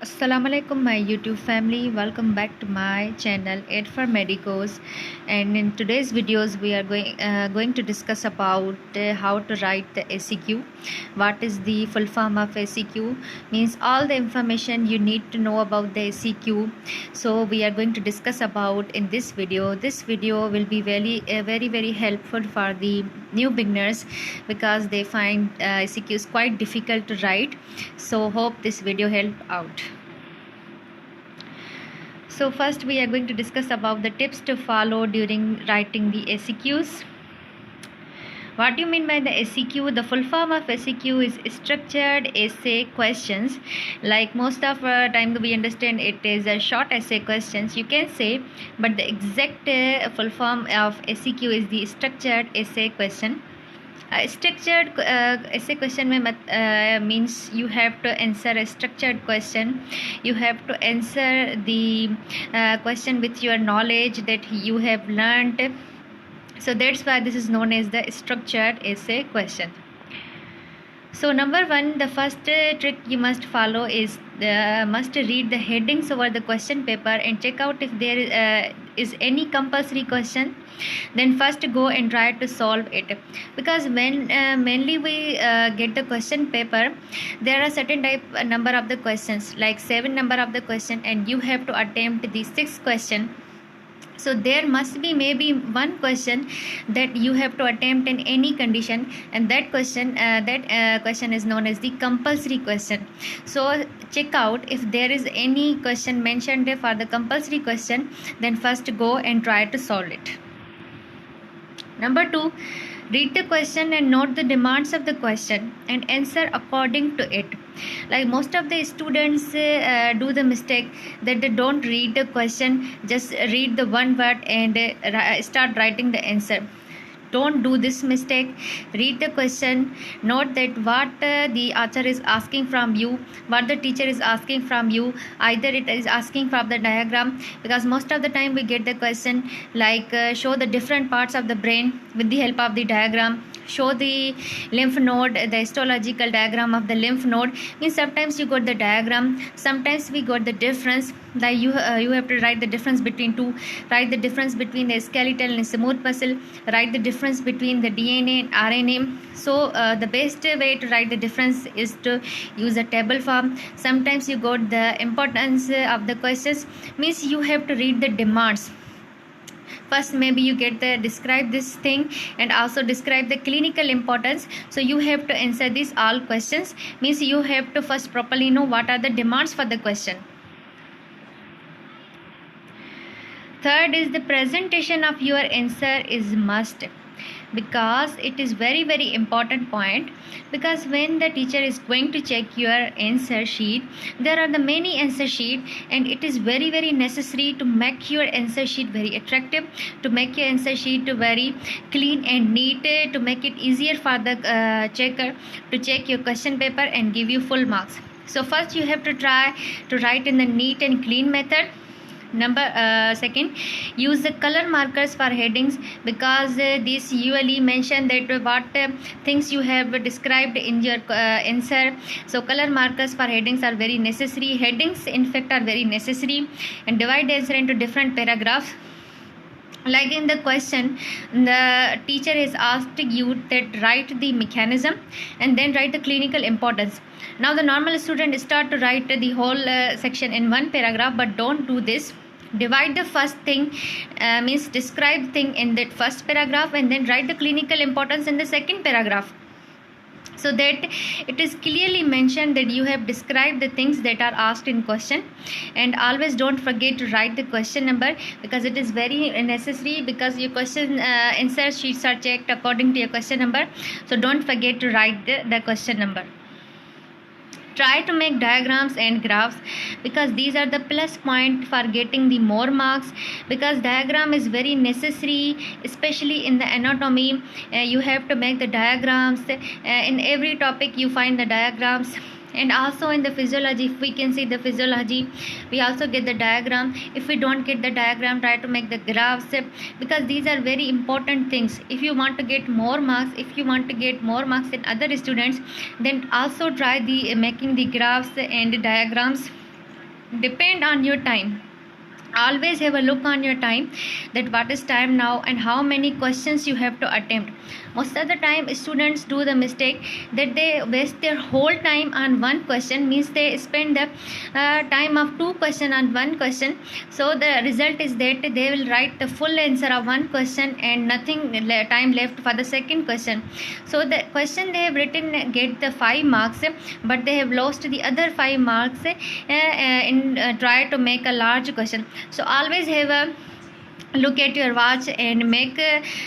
Assalamu alaikum my YouTube family, welcome back to my channel Ed for Medicos. And in today's videos we are going to discuss about how to write the SEQ. What is the full form of SEQ? Means all the information you need to know about the SEQ. So we are going to discuss about in this video. This video will be very helpful for the new beginners because they find SEQs quite difficult to write. So hope this video help out. So first we are going to discuss about the tips to follow during writing the SEQs. What do you mean by the SEQ? The full form of SEQ is structured essay questions. Like most of the time we understand it is a short essay questions, you can say, but the exact full form of SEQ is the structured essay question. Structured essay question means you have to answer a structured question. You have to answer the question with your knowledge that you have learned. So that's why this is known as the structured essay question. So number one, the first trick you must follow is must read the headings over the question paper and check out if there is any compulsory question. Then first go and try to solve it, because when mainly we get the question paper, there are certain number of the questions, like 7 number of the question, and you have to attempt the 6th question. So there must be maybe one question that you have to attempt in any condition, and that question is known as the compulsory question. So check out if there is any question mentioned for the compulsory question, then first go and try to solve it. Number two, read the question and note the demands of the question and answer according to it. Like most of the students do the mistake that they don't read the question, just read the one word and start writing the answer. Don't do this mistake. Read the question, note that what the author is asking from you, what the teacher is asking from you. Either it is asking from the diagram, because most of the time we get the question like show the different parts of the brain with the help of the diagram. Show the lymph node, the histological diagram of the lymph node. Means sometimes you got the diagram, sometimes we got the difference, that you have to write the difference between two. Write the difference between the skeletal and smooth muscle. Write the difference between the DNA and RNA. So the best way to write the difference is to use a table form. Sometimes you got the importance of the questions, means you have to read the demands. First maybe you get the describe this thing and also describe the clinical importance. So you have to answer these all questions, means you have to first properly know what are the demands for the question. Third is the presentation of your answer is must, because it is very important point. Because when the teacher is going to check your answer sheet, there are the many answer sheet, and it is very necessary to make your answer sheet very attractive, to make your answer sheet very clean and neat, to make it easier for the checker to check your question paper and give you full marks. So first you have to try to write in the neat and clean method. Second, use the color markers for headings, because this usually mention that what things you have described in your answer. So color markers for headings are very necessary. Headings in fact are very necessary. And divide the answer into different paragraphs. Like in the question, the teacher has asked you that write the mechanism and then write the clinical importance. Now the normal student start to write the whole section in one paragraph, but don't do this. Divide the first thing, means describe thing in that first paragraph, and then write the clinical importance in the second paragraph, so that it is clearly mentioned that you have described the things that are asked in question. And always don't forget to write the question number, because it is very necessary, because your question answer sheets are checked according to your question number. So don't forget to write the question number. Try to make diagrams and graphs, because these are the plus point for getting the more marks, because diagram is very necessary, especially in the anatomy. You have to make the diagrams. In every topic you find the diagrams. And also in the physiology, if we can see the physiology, we also get the diagram. If we don't get the diagram, try to make the graphs, because these are very important things. If you want to get more marks, if you want to get more marks than other students, then also try the making the graphs and diagrams. depend on your time. Always have a look on your time, that what is time now and how many questions you have to attempt. Most of the time students do the mistake that they waste their whole time on one question, means they spend the time of two question on one question. So the result is that they will write the full answer of one question and nothing time left for the second question. So the question they have written get the 5 marks, but they have lost the other 5 marks in try to make a large question. So always have a look at your watch and make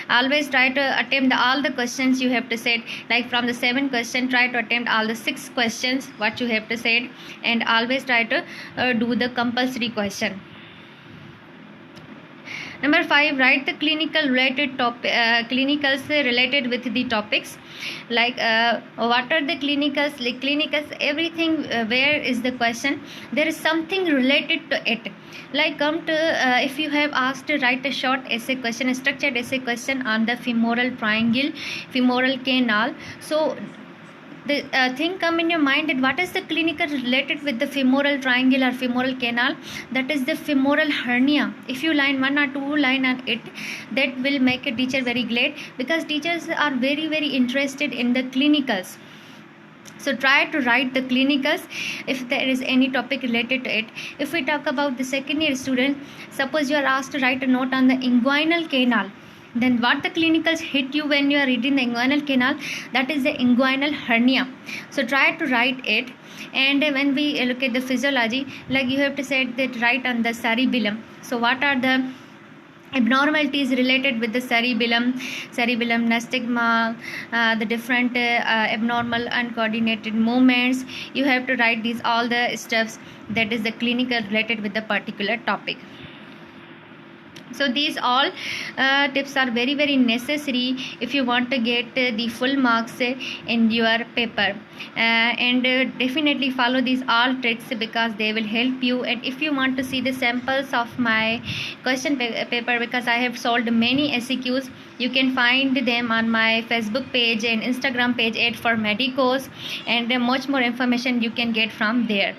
always try to attempt all the questions you have to say, like from the 7 question try to attempt all the 6 questions what you have to say, and always try to do the compulsory question. Number 5, write the clinicals related with the topics. Like what are the clinicals? Like clinicals, everything where is the question, there is something related to it. Like come to if you have asked to write a short essay question, a structured essay question on the femoral triangle, femoral canal. So the thing come in your mind that what is the clinical related with the femoral triangle or femoral canal? That is the femoral hernia. If you line 1 or 2 line on it, that will make a teacher very glad, because teachers are very very interested in the clinicals. So try to write the clinicals if there is any topic related to it. If we talk about the second year student, suppose you are asked to write a note on the inguinal canal, then what the clinicals hit you when you are reading the inguinal canal? That is the inguinal hernia. So try to write it. And when we look at the physiology, like you have to say that write on the cerebellum. So what are the abnormalities related with the cerebellum, nystagma, the different abnormal uncoordinated movements? You have to write these all the stuffs that is the clinical related with the particular topic. So these all tips are very very necessary if you want to get the full marks in your paper, and definitely follow these all tricks because they will help you. And if you want to see the samples of my question paper, because I have solved many SEQs, you can find them on my Facebook page and Instagram page @4medicos, and much more information you can get from there.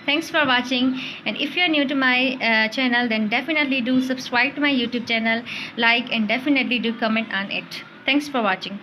Thanks for watching, and if you are new to my channel, then definitely do subscribe to my YouTube channel, like, and definitely do comment on it. Thanks for watching.